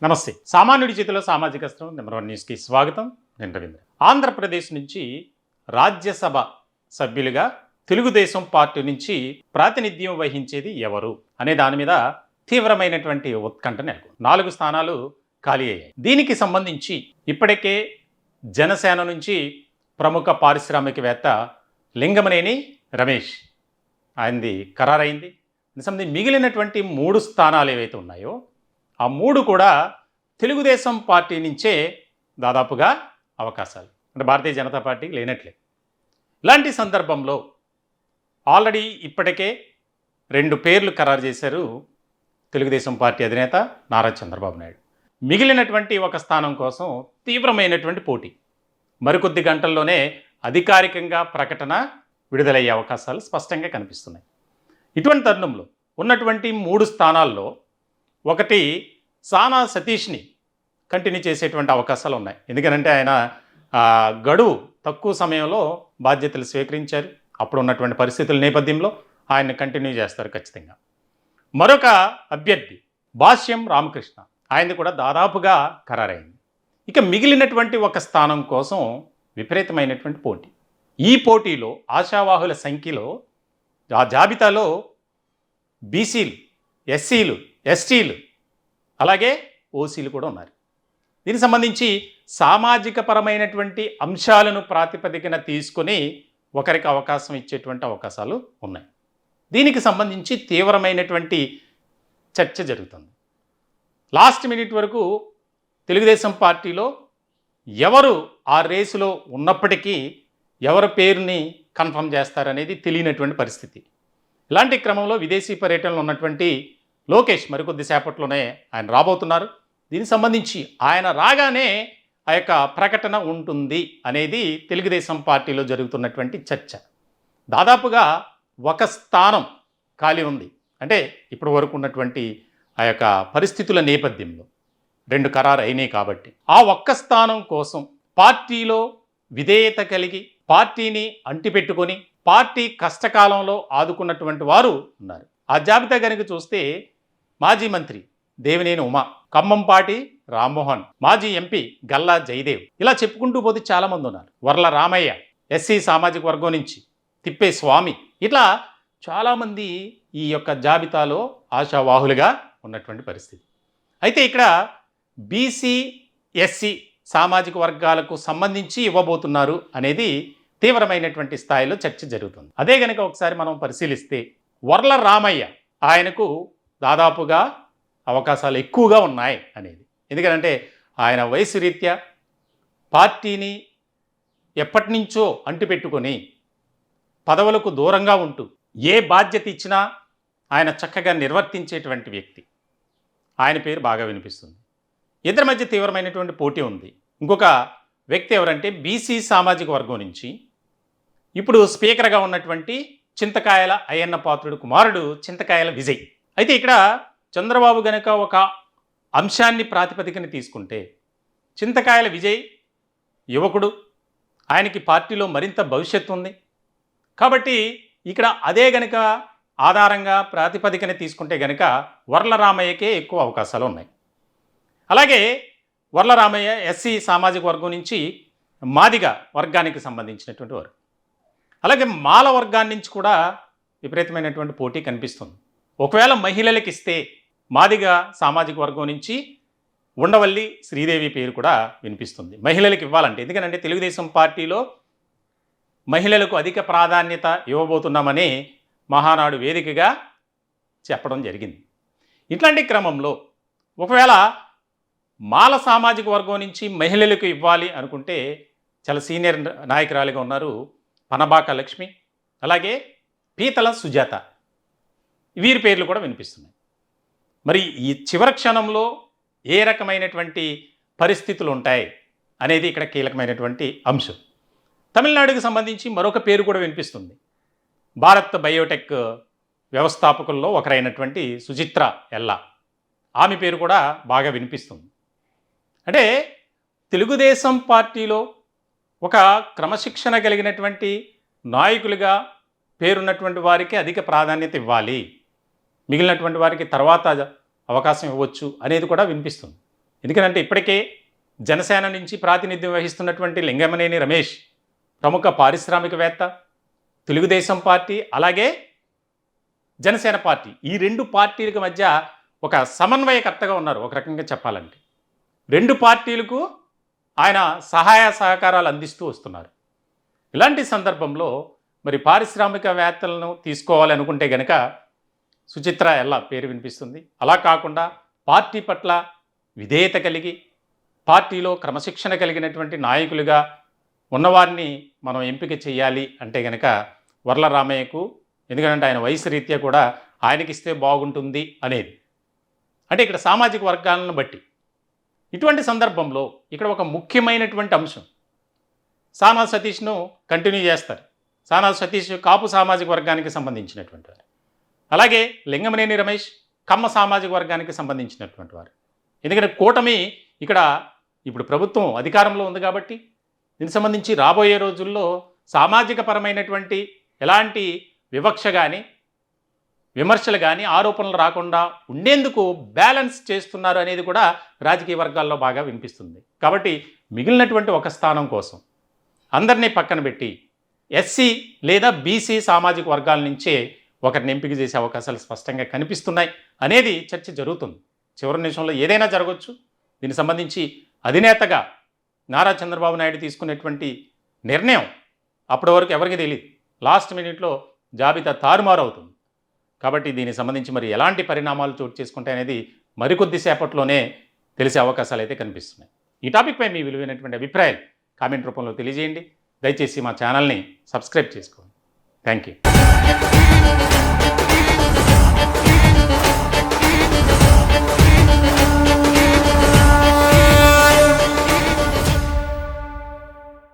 నమస్తే. సామాన్యుడి చేతిలో సామాజిక అస్త్రం #1 న్యూస్కి స్వాగతం. నేను రవీంద్ర. ఆంధ్రప్రదేశ్ నుంచి రాజ్యసభ సభ్యులుగా తెలుగుదేశం పార్టీ నుంచి ప్రాతినిధ్యం వహించేది ఎవరు అనే దాని మీద తీవ్రమైనటువంటి ఉత్కంఠ నెలకొంది. 4 స్థానాలు ఖాళీ అయ్యాయి. దీనికి సంబంధించి ఇప్పటికే జనసేన నుంచి ప్రముఖ పారిశ్రామికవేత్త లింగమనేని రమేష్ ఆయనది ఖరారైంది. సంబంధించి మిగిలినటువంటి 3 స్థానాలు ఏవైతే ఉన్నాయో ఆ 3 కూడా తెలుగుదేశం పార్టీ నుంచే దాదాపుగా అవకాశాలు, అంటే భారతీయ జనతా పార్టీకి లేనట్లే. ఇలాంటి సందర్భంలో ఆల్రెడీ ఇప్పటికే 2 పేర్లు ఖరారు చేశారు తెలుగుదేశం పార్టీ అధినేత నారా చంద్రబాబు నాయుడు. మిగిలినటువంటి ఒక స్థానం కోసం తీవ్రమైనటువంటి పోటీ. మరికొద్ది గంటల్లోనే అధికారికంగా ప్రకటన విడుదలయ్యే అవకాశాలు స్పష్టంగా కనిపిస్తున్నాయి. ఇటువంటి తరుణంలో ఉన్నటువంటి 3 స్థానాల్లో ఒకటి సానా సతీష్ని కంటిన్యూ చేసేటువంటి అవకాశాలు ఉన్నాయి. ఎందుకంటే ఆయన గడువు తక్కువ సమయంలో బాధ్యతలు స్వీకరించారు. అప్పుడు ఉన్నటువంటి పరిస్థితుల నేపథ్యంలో ఆయన్ని కంటిన్యూ చేస్తారు ఖచ్చితంగా. మరొక అభ్యర్థి భాష్యం రామకృష్ణ, ఆయనది కూడా దాదాపుగా ఖరారైంది. ఇక మిగిలినటువంటి ఒక స్థానం కోసం విపరీతమైనటువంటి పోటీ. ఈ పోటీలో ఆశావాహుల సంఖ్యలో ఆ జాబితాలో బీసీలు, ఎస్సీలు, ఎస్టీలు అలాగే ఓసీలు కూడా ఉన్నారు. దీనికి సంబంధించి సామాజిక పరమైనటువంటి అంశాలను ప్రాతిపదికన తీసుకొని ఒకరికి అవకాశం ఇచ్చేటువంటి అవకాశాలు ఉన్నాయి. దీనికి సంబంధించి తీవ్రమైనటువంటి చర్చ జరుగుతుంది. లాస్ట్ మినిట్ వరకు తెలుగుదేశం పార్టీలో ఎవరు ఆ రేసులో ఉన్నప్పటికీ ఎవరి పేరుని కన్ఫర్మ్ చేస్తారనేది తెలియనటువంటి పరిస్థితి. ఇలాంటి క్రమంలో విదేశీ పర్యటనలో ఉన్నటువంటి లోకేష్ మరికొద్ది సేపట్లోనే ఆయన రాబోతున్నారు. దీనికి సంబంధించి ఆయన రాగానే ఆ యొక్క ప్రకటన ఉంటుంది అనేది తెలుగుదేశం పార్టీలో జరుగుతున్నటువంటి చర్చ. దాదాపుగా ఒక స్థానం ఖాళీ ఉంది. అంటే ఇప్పటి వరకు ఉన్నటువంటి ఆ యొక్క పరిస్థితుల నేపథ్యంలో 2 ఖరారు అయినాయి కాబట్టి ఆ ఒక్క స్థానం కోసం పార్టీలో విధేయత కలిగి పార్టీని అంటిపెట్టుకొని పార్టీ కష్టకాలంలో ఆదుకున్నటువంటి వారు ఉన్నారు. ఆ జాబితా కనుక చూస్తే మాజీ మంత్రి దేవినేని ఉమా, ఖమ్మంపాటి రామ్మోహన్, మాజీ ఎంపీ గల్లా జయదేవ్, ఇలా చెప్పుకుంటూ పోతే చాలామంది ఉన్నారు. వర్ల రామయ్య, ఎస్సీ సామాజిక వర్గం నుంచి తిప్పే స్వామి, ఇట్లా చాలామంది ఈ యొక్క జాబితాలో ఆశావాహులుగా ఉన్నటువంటి పరిస్థితి. అయితే ఇక్కడ బీసీ, ఎస్సీ సామాజిక వర్గాలకు సంబంధించి ఇవ్వబోతున్నారు అనేది తీవ్రమైనటువంటి స్థాయిలో చర్చ జరుగుతుంది. అదే కనుక ఒకసారి మనం పరిశీలిస్తే వర్ల రామయ్య ఆయనకు దాదాపుగా అవకాశాలు ఎక్కువగా ఉన్నాయి అనేది. ఎందుకంటే ఆయన వయసు రీత్యా పార్టీని ఎప్పటి నుంచో అంటిపెట్టుకొని పదవులకు దూరంగా ఉంటూ ఏ బాధ్యత ఇచ్చినా ఆయన చక్కగా నిర్వర్తించేటువంటి వ్యక్తి. ఆయన పేరు బాగా వినిపిస్తుంది. ఇద్దరి మధ్య తీవ్రమైనటువంటి పోటీ ఉంది. ఇంకొక వ్యక్తి ఎవరంటే బీసీ సామాజిక వర్గం నుంచి ఇప్పుడు స్పీకర్గా ఉన్నటువంటి చింతకాయల అయ్యన్న పాత్రుడు కుమారుడు చింతకాయల విజయ్. అయితే ఇక్కడ చంద్రబాబు గనక ఒక అంశాన్ని ప్రాతిపదికన తీసుకుంటే చింతకాయల విజయ్ యువకుడు, ఆయనకి పార్టీలో మరింత భవిష్యత్తు ఉంది కాబట్టి ఇక్కడ అదే గనక ఆధారంగా ప్రాతిపదికన తీసుకుంటే గనక వర్ల రామయ్యకే ఎక్కువ అవకాశాలు ఉన్నాయి. అలాగే వర్ల రామయ్య ఎస్సీ సామాజిక వర్గం నుంచి మాదిగ వర్గానికి సంబంధించినటువంటి వారు. అలాగే మాల వర్గాన్ని నుంచి కూడా విపరీతమైనటువంటి పోటీ కనిపిస్తుంది. ఒకవేళ మహిళలకు ఇస్తే మాదిగ సామాజిక వర్గం నుంచి ఉండవల్లి శ్రీదేవి పేరు కూడా వినిపిస్తుంది. మహిళలకు ఇవ్వాలంటే, ఎందుకంటే తెలుగుదేశం పార్టీలో మహిళలకు అధిక ప్రాధాన్యత ఇవ్వబోతున్నామని మహానాడు వేదికగా చెప్పడం జరిగింది. ఇట్లాంటి క్రమంలో ఒకవేళ మాల సామాజిక వర్గం నుంచి మహిళలకు ఇవ్వాలి అనుకుంటే చాలా సీనియర్ నాయకురాలిగా ఉన్నారు పనబాక లక్ష్మి, అలాగే పీతల సుజాత, వీరి పేర్లు కూడా వినిపిస్తున్నాయి. మరి ఈ చివరి క్షణంలో ఏ రకమైనటువంటి పరిస్థితులు ఉంటాయి అనేది ఇక్కడ కీలకమైనటువంటి అంశం. తమిళనాడుకు సంబంధించి మరొక పేరు కూడా వినిపిస్తుంది. భారత్ బయోటెక్ వ్యవస్థాపకుల్లో ఒకరైనటువంటి సుచిత్ర ఎల్లా, ఆమె పేరు కూడా బాగా వినిపిస్తుంది. అంటే తెలుగుదేశం పార్టీలో ఒక క్రమశిక్షణ కలిగినటువంటి నాయకులుగా పేరున్నటువంటి వారికి అధిక ప్రాధాన్యత ఇవ్వాలి, మిగిలినటువంటి వారికి తర్వాత అవకాశం ఇవ్వచ్చు అనేది కూడా వినిపిస్తుంది. ఎందుకంటే ఇప్పటికే జనసేన నుంచి ప్రాతినిధ్యం వహిస్తున్నటువంటి లింగమనేని రమేష్ ప్రముఖ పారిశ్రామికవేత్త, తెలుగుదేశం పార్టీ అలాగే జనసేన పార్టీ ఈ రెండు పార్టీలకు మధ్య ఒక సమన్వయకర్తగా ఉన్నారు. ఒక రకంగా చెప్పాలంటే రెండు పార్టీలకు ఆయన సహాయ సహకారాలు అందిస్తూ వస్తున్నారు. ఇలాంటి సందర్భంలో మరి పారిశ్రామికవేత్తలను తీసుకోవాలి అనుకుంటే గనక సుచిత్ర ఎల్లా పేరు వినిపిస్తుంది. అలా కాకుండా పార్టీ పట్ల విధేయత కలిగి పార్టీలో క్రమశిక్షణ కలిగినటువంటి నాయకులుగా ఉన్నవారిని మనం ఎంపిక చేయాలి అంటే గనక వర్ల రామయ్యకు, ఎందుకంటే ఆయన వయసు రీత్యా కూడా ఆయనకిస్తే బాగుంటుంది అనేది, అంటే ఇక్కడ సామాజిక వర్గాలను బట్టి. ఇటువంటి సందర్భంలో ఇక్కడ ఒక ముఖ్యమైనటువంటి అంశం, సానా సతీష్ను కంటిన్యూ చేస్తారు. సానా సతీష్ కాపు సామాజిక వర్గానికి సంబంధించినటువంటి వారు, అలాగే లింగమనేని రమేష్ కమ్మ సామాజిక వర్గానికి సంబంధించినటువంటి వారు. ఎందుకంటే కూటమి ఇక్కడ ఇప్పుడు ప్రభుత్వం అధికారంలో ఉంది కాబట్టి దీనికి సంబంధించి రాబోయే రోజుల్లో సామాజిక పరమైనటువంటి ఎలాంటి వివక్ష కానీ విమర్శలు కానీ ఆరోపణలు రాకుండా ఉండేందుకు బ్యాలెన్స్ చేస్తున్నారు అనేది కూడా రాజకీయ వర్గాల్లో బాగా వినిపిస్తుంది. కాబట్టి మిగిలినటువంటి ఒక స్థానం కోసం అందరినీ పక్కన పెట్టి ఎస్సీ లేదా బీసీ సామాజిక వర్గాల నుంచే ఒకరిని ఎంపిక చేసే అవకాశాలు స్పష్టంగా కనిపిస్తున్నాయి అనేది చర్చ జరుగుతుంది. చివరి నిమిషంలో ఏదైనా జరగవచ్చు. దీనికి సంబంధించి అధినేతగా నారా చంద్రబాబు నాయుడు తీసుకునేటువంటి నిర్ణయం అప్పటి వరకు ఎవరికి తెలియదు. లాస్ట్ మినిట్లో జాబితా తారుమారు అవుతుంది. కాబట్టి దీనికి సంబంధించి మరి ఎలాంటి పరిణామాలు చోటు చేసుకుంటాయి అనేది మరికొద్ది సేపట్లోనే తెలిసే అవకాశాలు అయితే కనిపిస్తున్నాయి. ఈ టాపిక్పై మీ విలువైనటువంటి అభిప్రాయాలు కామెంట్ రూపంలో తెలియజేయండి. దయచేసి మా ఛానల్ని సబ్స్క్రైబ్ చేసుకోండి. Thank you.